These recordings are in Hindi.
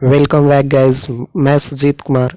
Welcome back guys. मैं सुजीत कुमार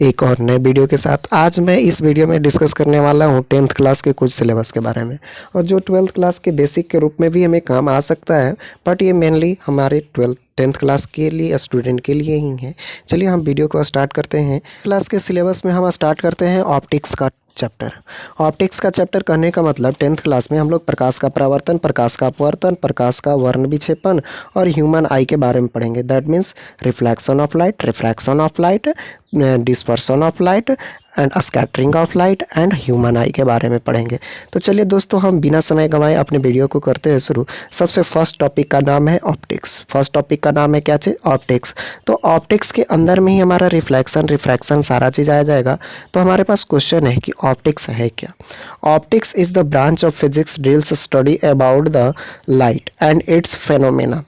एक और नए वीडियो के साथ। आज मैं इस वीडियो में डिस्कस करने वाला हूं 10th क्लास के कुछ सिलेबस के बारे में, और जो 12th क्लास के बेसिक के रूप में भी हमें काम आ सकता है, बट ये मेनली हमारे 10th क्लास के लिए स्टूडेंट के लिए ही है। चलिए हम वीडियो को स्टार्ट करते हैं। क्लास के सिलेबस में हम स्टार्ट करते हैं ऑप्टिक्स का चैप्टर। ऑप्टिक्स का चैप्टर कहने का मतलब 10th क्लास में हम लोग प्रकाश का परावर्तन, प्रकाश का अपवर्तन, प्रकाश का वर्ण विक्षेपण और ह्यूमन आई के बारे में पढ़ेंगे। That means reflection of light, dispersion of light and scattering of light and human आई के बारे में पढ़ेंगे। तो चलिए दोस्तों, हम बिना समय गंवाए अपने वीडियो को करते हैं शुरू। सबसे फर्स्ट टॉपिक का नाम है ऑप्टिक्स। फर्स्ट टॉपिक का नाम है क्या चीज़? ऑप्टिक्स। तो ऑप्टिक्स के अंदर में ही हमारा रिफ्रैक्शन सारा चीज़ आ जाएगा। तो हमारे पास क्वेश्चन है कि ऑप्टिक्स है क्या? Optics is the branch of physics deals study about the light and it's phenomena.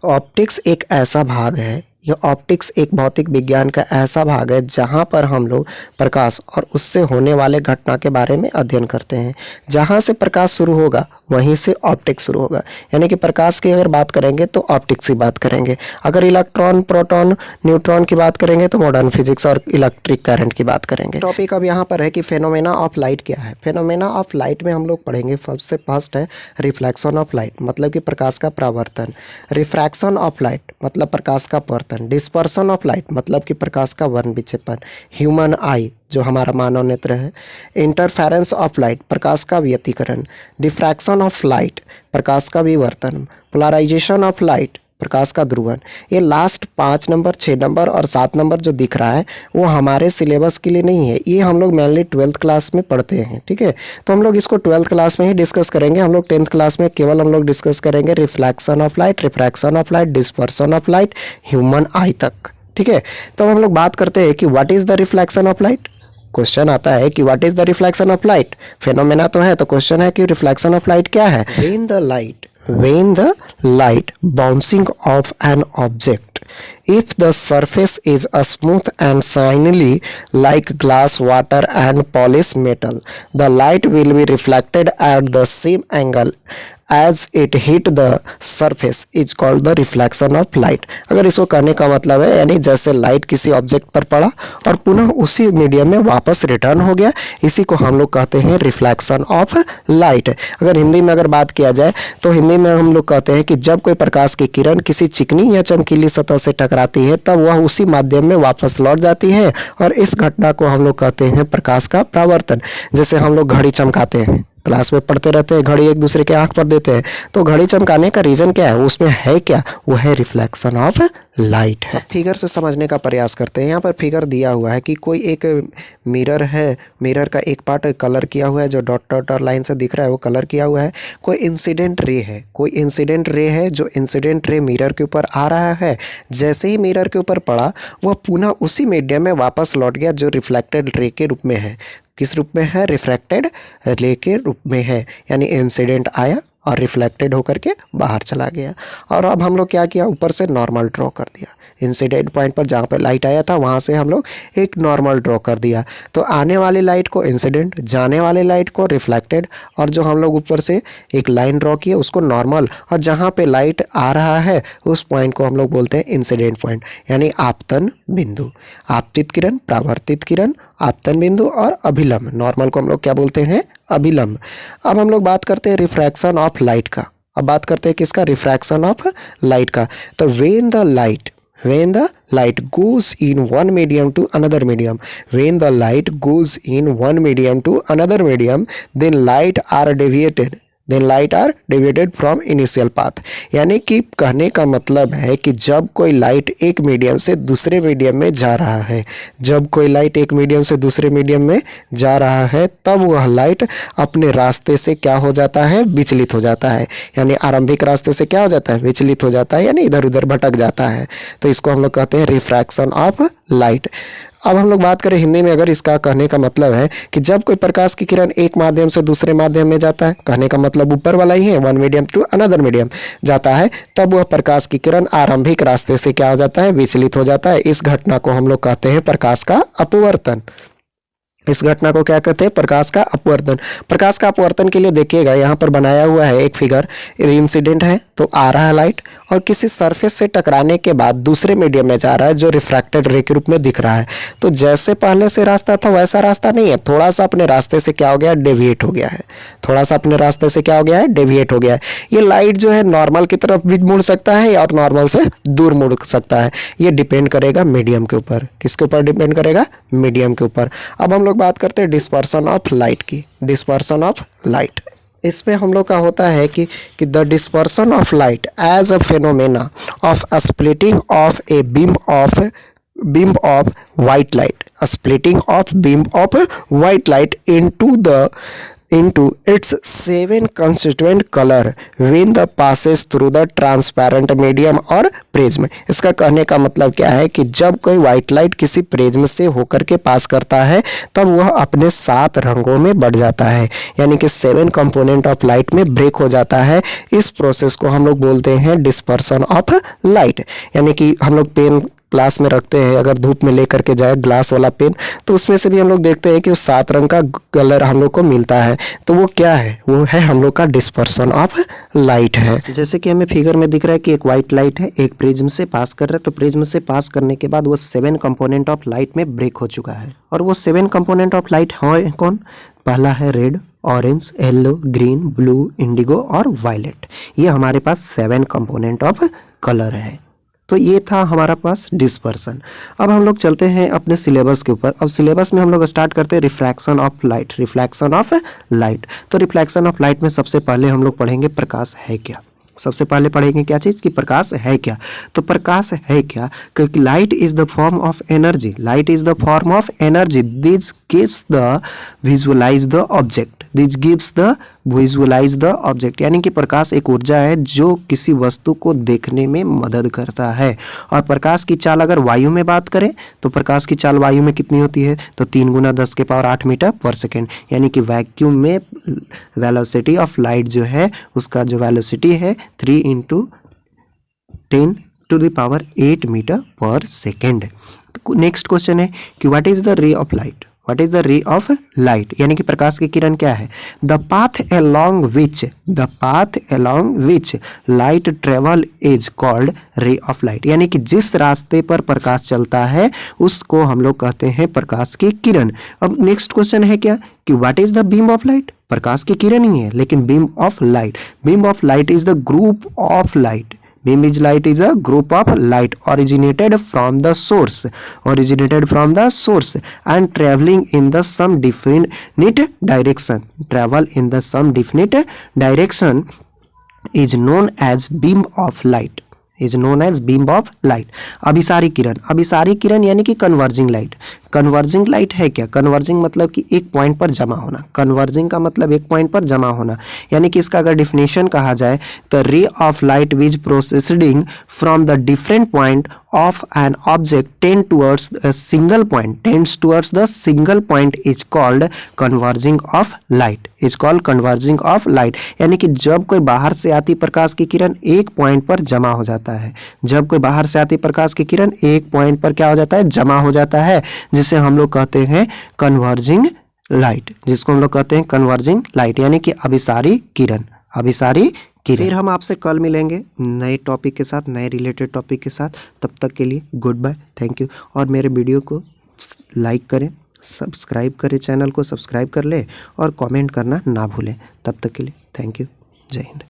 Optics एक ऐसा भाग है, यह ऑप्टिक्स एक भौतिक विज्ञान का ऐसा भाग है जहाँ पर हम लोग प्रकाश और उससे होने वाले घटना के बारे में अध्ययन करते हैं। जहाँ से प्रकाश शुरू होगा वहीं से ऑप्टिक्स शुरू होगा। यानी कि प्रकाश की अगर बात करेंगे तो ऑप्टिक्स की बात करेंगे, अगर इलेक्ट्रॉन, प्रोटॉन, न्यूट्रॉन की बात करेंगे तो मॉडर्न फिजिक्स और इलेक्ट्रिक करंट की बात करेंगे। टॉपिक अब यहाँ पर है कि फेनोमेना ऑफ लाइट क्या है। फेनोमेना ऑफ लाइट में हम लोग पढ़ेंगे, सबसे फर्स्ट है रिफ्लेक्शन ऑफ लाइट, मतलब कि प्रकाश का परावर्तन। रिफ्रैक्शन ऑफ लाइट मतलब प्रकाश का अपवर्तन। डिस्पर्सन ऑफ लाइट मतलब कि प्रकाश का वर्ण विक्षेपण। ह्यूमन आई जो हमारा मानव नेत्र है। इंटरफेरेंस ऑफ लाइट प्रकाश का व्यतिकरण। डिफ्रैक्शन ऑफ लाइट प्रकाश का विवर्तन। पोलराइजेशन ऑफ लाइट प्रकाश का ध्रुवन। ये लास्ट 5 नंबर, 6 नंबर और 7 नंबर जो दिख रहा है वो हमारे सिलेबस के लिए नहीं है, ये हम लोग मेनली 12th क्लास में पढ़ते हैं। ठीक है, तो हम लोग इसको 12th क्लास में ही डिस्कस करेंगे। हम लोग 10th क्लास में केवल हम लोग डिस्कस करेंगे reflection of light, refraction of light, dispersion of light, human आई तक। ठीक है, तो हम लोग बात करते हैं कि what is the reflection of light. Question आता है कि what is the reflection of light. Phenomena तो है, तो क्वेश्चन है कि रिफ्लेक्शन ऑफ लाइट क्या है। When the light bouncing off an object, if the surface is smooth and shiny like glass, water and polished metal, the light will be reflected at the same angle as it hit the surface is called the reflection of light। अगर इसको कहने का मतलब है यानी जैसे लाइट किसी ऑब्जेक्ट पर पड़ा और पुनः उसी मीडियम में वापस रिटर्न हो गया, इसी को हम लोग कहते हैं रिफ्लेक्शन ऑफ लाइट। अगर हिंदी में अगर बात किया जाए तो हिंदी में हम लोग कहते हैं कि जब कोई प्रकाश की किरण किसी चिकनी या चमकीली सतह से टकराती है तब वह उसी माध्यम में वापस लौट जाती है, और इस घटना को हम लोग कहते हैं प्रकाश का परावर्तन। जैसे हम लोग घड़ी चमकाते हैं, क्लास में पढ़ते रहते हैं, घड़ी एक दूसरे के आंख पर देते हैं, तो घड़ी चमकाने का रीजन क्या है, उसमें है क्या, वो है रिफ्लेक्शन ऑफ लाइट है। फिगर से समझने का प्रयास करते हैं। यहाँ पर फिगर दिया हुआ है कि कोई एक मिरर है, मिरर का एक पार्ट कलर किया हुआ है, जो डॉट डॉट और लाइन से दिख रहा है वो कलर किया हुआ है। कोई इंसिडेंट रे है, कोई इंसिडेंट रे है, जो इंसिडेंट रे मिरर के ऊपर आ रहा है, जैसे ही मिरर के ऊपर पड़ा वह पुनः उसी मीडियम में वापस लौट गया जो रिफ्लेक्टेड रे के रूप में है। किस रूप में है? रिफ्रैक्टेड रे के रूप में है। यानी इंसिडेंट आया और रिफ्लेक्टेड होकर के बाहर चला गया। और अब हम लोग क्या किया, ऊपर से नॉर्मल ड्रॉ कर दिया। इंसिडेंट पॉइंट पर जहाँ पर लाइट आया था वहाँ से हम लोग एक नॉर्मल ड्रॉ कर दिया। तो आने वाली लाइट को इंसिडेंट, जाने वाले लाइट को रिफ्लेक्टेड, और जो हम लोग ऊपर से एक लाइन ड्रॉ किए उसको नॉर्मल, और जहाँ पे लाइट आ रहा है उस पॉइंट को हम लोग बोलते हैं इंसिडेंट पॉइंट, यानी आपतन बिंदु। आपतित किरण, परावर्तित किरण, आपतन बिंदु और अभिलंब। नॉर्मल को हम लोग क्या बोलते हैं? अभिलंब। अब हम लोग बात करते हैं रिफ्रैक्शन ऑफ लाइट का। अब बात करते हैं किसका? रिफ्रैक्शन ऑफ लाइट का। तो when the light goes in one medium to another medium, when the light goes in one medium to another medium, then light are deviated from initial path। यानी कि कहने का मतलब है कि जब कोई लाइट एक मीडियम से दूसरे मीडियम में जा रहा है, जब कोई लाइट एक मीडियम से दूसरे मीडियम में जा रहा है तब वह लाइट अपने रास्ते से क्या हो जाता है? विचलित हो जाता है। यानी आरंभिक रास्ते से क्या हो जाता है? विचलित हो जाता है, यानी इधर उधर भटक जाता है। तो इसको हम लोग कहते हैं रिफ्रैक्शन ऑफ लाइट। अब हम लोग बात करें हिंदी में, अगर इसका कहने का मतलब है कि जब कोई प्रकाश की किरण एक माध्यम से दूसरे माध्यम में जाता है, कहने का मतलब ऊपर वाला ही है, one medium to another medium जाता है, तब वह प्रकाश की किरण आरंभिक रास्ते से क्या हो जाता है? विचलित हो जाता है। इस घटना को हम लोग कहते हैं प्रकाश का अपवर्तन। इस घटना को क्या कहते हैं? प्रकाश का अपवर्तन। प्रकाश का अपवर्तन के लिए देखिएगा यहाँ पर बनाया हुआ है एक फिगर। इंसिडेंट है तो आ रहा है लाइट और किसी सरफेस से टकराने के बाद दूसरे मीडियम में जा रहा है जो रिफ्रैक्टेड रे के रूप में दिख रहा है। तो जैसे पहले से रास्ता था वैसा रास्ता नहीं है, थोड़ा सा अपने रास्ते से क्या हो गया? डेविएट हो गया है। थोड़ा सा अपने रास्ते से क्या हो गया है? डेविएट हो गया है। ये लाइट जो है नॉर्मल की तरफ भी मुड़ सकता है और नॉर्मल से दूर मुड़ सकता है। ये डिपेंड करेगा मीडियम के ऊपर। किसके ऊपर डिपेंड करेगा? मीडियम के ऊपर। अब हम लोग बात करते हैं डिस्पर्सन ऑफ लाइट की। डिस्पर्सन ऑफ लाइट, इसमें हम लोग का होता है कि the dispersion of light as a phenomena of splitting of a beam of white light, splitting of beam of white light into its 7 constituent color when the passes through the transparent medium और प्रिज्म। इसका कहने का मतलब क्या है कि जब कोई व्हाइट लाइट किसी प्रिज्म से होकर के पास करता है तब वह अपने 7 रंगों में बढ़ जाता है, यानी कि 7 कंपोनेंट ऑफ लाइट में ब्रेक हो जाता है। इस प्रोसेस को हम लोग बोलते हैं डिस्पर्सन ऑफ लाइट। यानी कि हम लोग पेन क्लास में रखते हैं, अगर धूप में लेकर के जाए ग्लास वाला पेन, तो उसमें से भी हम लोग देखते हैं कि उस 7 रंग का कलर हम लोग को मिलता है। तो वो क्या है? वो है हम लोग का डिस्पर्सन ऑफ लाइट है। जैसे कि हमें फिगर में दिख रहा है कि एक वाइट लाइट है, एक प्रिज्म से पास कर रहा है, तो प्रिज्म से पास करने के बाद वो 7 कंपोनेंट ऑफ लाइट में ब्रेक हो चुका है। और वो 7 कंपोनेंट ऑफ लाइट है कौन? पहला है red, orange, yellow, green, blue, Indigo और वायलेट। ये हमारे पास 7 कंपोनेंट ऑफ कलर है। तो ये था हमारा पास डिस्पर्सन। अब हम लोग चलते हैं अपने सिलेबस के ऊपर। अब सिलेबस में हम लोग स्टार्ट करते हैं refraction of light. Refraction of light, तो रिफ्रैक्शन ऑफ लाइट में सबसे पहले हम लोग पढ़ेंगे प्रकाश है क्या। सबसे पहले पढ़ेंगे क्या चीज़? कि प्रकाश है क्या। तो प्रकाश है क्या? क्योंकि light is the form of energy. Light is the form of energy this gives the visualize the object. This gives the visualize the object, यानी कि प्रकाश एक ऊर्जा है जो किसी वस्तु को देखने में मदद करता है। और प्रकाश की चाल अगर वायु में बात करें तो प्रकाश की चाल वायु में कितनी होती है? तो 3 × 10⁸ मीटर पर सेकेंड, यानी कि वैक्यूम में वेलोसिटी ऑफ लाइट जो है उसका जो वेलोसिटी है 3 × 10⁸ मीटर पर सेकेंड। नेक्स्ट क्वेश्चन है कि what is the ray of light. What is the ray of light, यानी कि प्रकाश की किरण क्या है? The path along which light travel is called ray of light, यानी कि जिस रास्ते पर प्रकाश चलता है उसको हम लोग कहते हैं प्रकाश की किरण। अब नेक्स्ट क्वेश्चन है क्या कि what is the beam of light. प्रकाश की किरण ही है लेकिन beam of light. Beam of light is the group of light. Beam is light is a group of light originated from the source and traveling in the some definite direction. Travel in the some definite direction is known as beam of light. Is known as beam of light. अभिसारी किरण, अभिसारी किरण यानी कि कन्वर्जिंग लाइट। कन्वर्जिंग लाइट है क्या? कन्वर्जिंग मतलब कि एक पॉइंट पर जमा होना। कन्वर्जिंग का मतलब एक पॉइंट पर जमा होना, यानी कि इसका अगर डिफिनेशन कहा जाए तो ray of light which processing from the different point of an object tends towards the single point is called converging of light. is called converging of light, यानी कि जब कोई बाहर से आती प्रकाश की किरण एक पॉइंट पर जमा हो जाता है। जब कोई बाहर से आती प्रकाश की किरण एक पॉइंट पर क्या हो जाता है? जमा हो जाता है, जिसे हम लोग कहते हैं कन्वर्जिंग लाइट। जिसको हम लोग कहते हैं कन्वर्जिंग लाइट, यानी कि अभिसारी किरण। अभिसारी फिर हम आपसे कल मिलेंगे नए टॉपिक के साथ, नए रिलेटेड टॉपिक के साथ। तब तक के लिए गुड बाय, थैंक यू। और मेरे वीडियो को लाइक करें, सब्सक्राइब करें, चैनल को सब्सक्राइब कर लें और कमेंट करना ना भूलें। तब तक के लिए थैंक यू, जय हिंद।